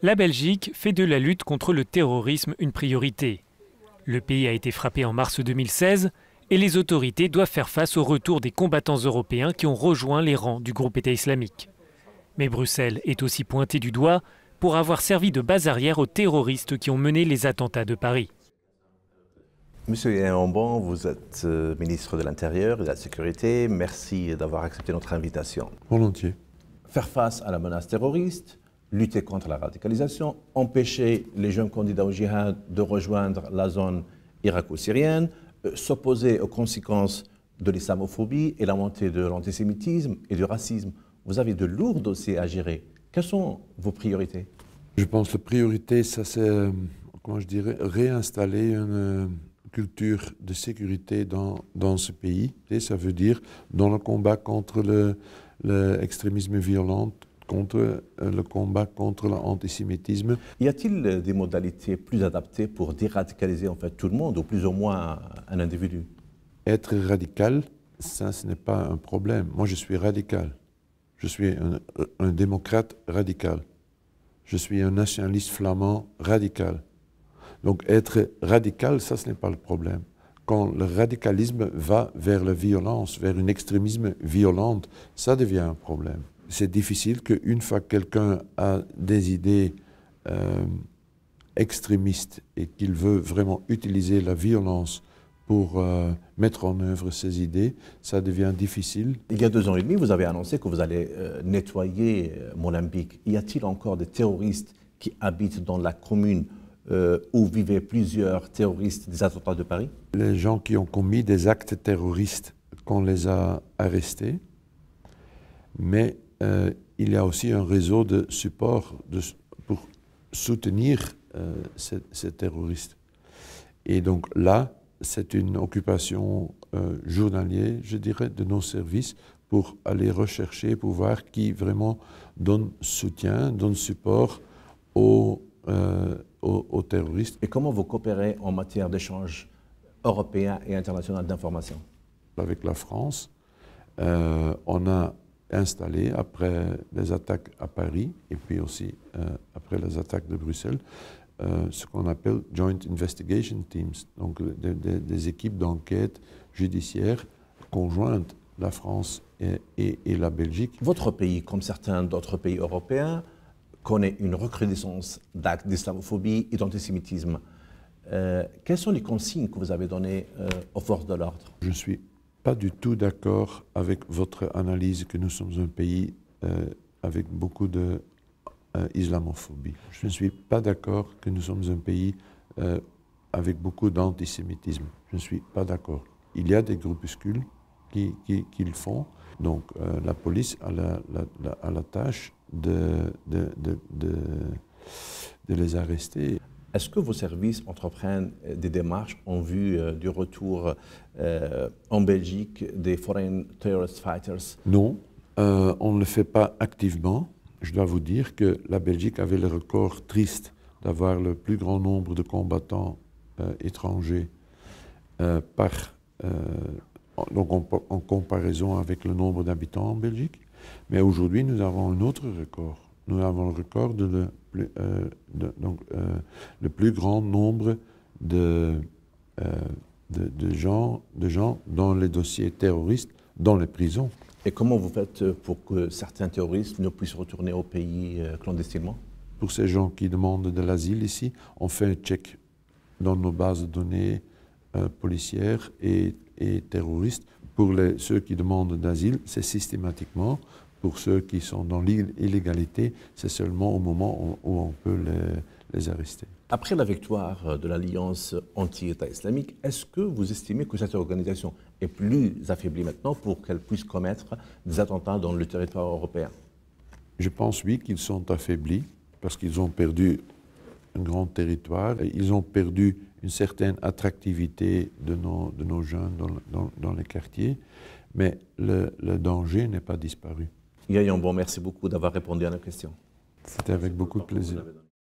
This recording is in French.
La Belgique fait de la lutte contre le terrorisme une priorité. Le pays a été frappé en mars 2016 et les autorités doivent faire face au retour des combattants européens qui ont rejoint les rangs du groupe État islamique. Mais Bruxelles est aussi pointée du doigt pour avoir servi de base arrière aux terroristes qui ont mené les attentats de Paris. Monsieur Yayan Ambon, vous êtes ministre de l'Intérieur et de la Sécurité. Merci d'avoir accepté notre invitation. Volontiers. Faire face à la menace terroriste, lutter contre la radicalisation, empêcher les jeunes candidats au djihad de rejoindre la zone irako-syrienne, s'opposer aux conséquences de l'islamophobie et la montée de l'antisémitisme et du racisme. Vous avez de lourds dossiers à gérer. Quelles sont vos priorités? Je pense que la priorité, ça c'est, comment je dirais, réinstaller une culture de sécurité dans ce pays. Et ça veut dire dans le combat contre l'extrémisme violent, contre le combat contre l'antisémitisme. Y a-t-il des modalités plus adaptées pour déradicaliser en fait tout le monde, ou plus ou moins un individu? Être radical, ça ce n'est pas un problème. Moi je suis radical. Je suis un démocrate radical. Je suis un nationaliste flamand radical. Donc être radical, ça ce n'est pas le problème. Quand le radicalisme va vers la violence, vers un extrémisme violent, ça devient un problème. C'est difficile qu'une fois que quelqu'un a des idées extrémistes et qu'il veut vraiment utiliser la violence pour mettre en œuvre ses idées, ça devient difficile. Il y a 2 ans et demi, vous avez annoncé que vous allez nettoyer Molenbeek. Y a-t-il encore des terroristes qui habitent dans la commune où vivaient plusieurs terroristes des attentats de Paris? Les gens qui ont commis des actes terroristes, qu'on les a arrêtés, mais il y a aussi un réseau de support pour soutenir ces terroristes. Et donc là, c'est une occupation journalière, je dirais, de nos services pour aller rechercher, pour voir qui vraiment donne soutien, donne support aux terroristes. Et comment vous coopérez en matière d'échange européen et international d'informations? Avec la France, on a installé, après les attaques à Paris et puis aussi après les attaques de Bruxelles, ce qu'on appelle Joint Investigation Teams, donc des équipes d'enquête judiciaire conjointes, la France et la Belgique. Votre pays, comme certains d'autres pays européens, connaît une recrudescence d'actes d'islamophobie et d'antisémitisme. Quelles sont les consignes que vous avez données aux forces de l'ordre? Je ne suis pas du tout d'accord avec votre analyse que nous sommes un pays avec beaucoup de islamophobie. Je ne suis pas d'accord que nous sommes un pays avec beaucoup d'antisémitisme. Je ne suis pas d'accord. Il y a des groupuscules qui le font. Donc la police a la tâche de les arrêter. Est-ce que vos services entreprennent des démarches en vue du retour en Belgique des Foreign Terrorist Fighters? Non, on ne le fait pas activement. Je dois vous dire que la Belgique avait le record triste d'avoir le plus grand nombre de combattants étrangers donc en comparaison avec le nombre d'habitants en Belgique. Mais aujourd'hui, nous avons un autre record. Nous avons le record de le plus grand nombre de gens dans les dossiers terroristes, dans les prisons. Et comment vous faites pour que certains terroristes ne puissent retourner au pays clandestinement? Pour ces gens qui demandent de l'asile ici, on fait un check dans nos bases de données policières et terroristes. Pour ceux qui demandent d'asile, c'est systématiquement. Pour ceux qui sont dans l'illégalité, c'est seulement au moment où on peut les arrêter. Après la victoire de l'Alliance anti-État islamique, est-ce que vous estimez que cette organisation est plus affaiblie maintenant pour qu'elle puisse commettre des attentats dans le territoire européen? Je pense oui qu'ils sont affaiblis parce qu'ils ont perdu un grand territoire. Ils ont perdu une certaine attractivité de nos jeunes dans les quartiers, mais le danger n'est pas disparu. Yayan Ambon, merci beaucoup d'avoir répondu à nos questions. C'était avec beaucoup de plaisir.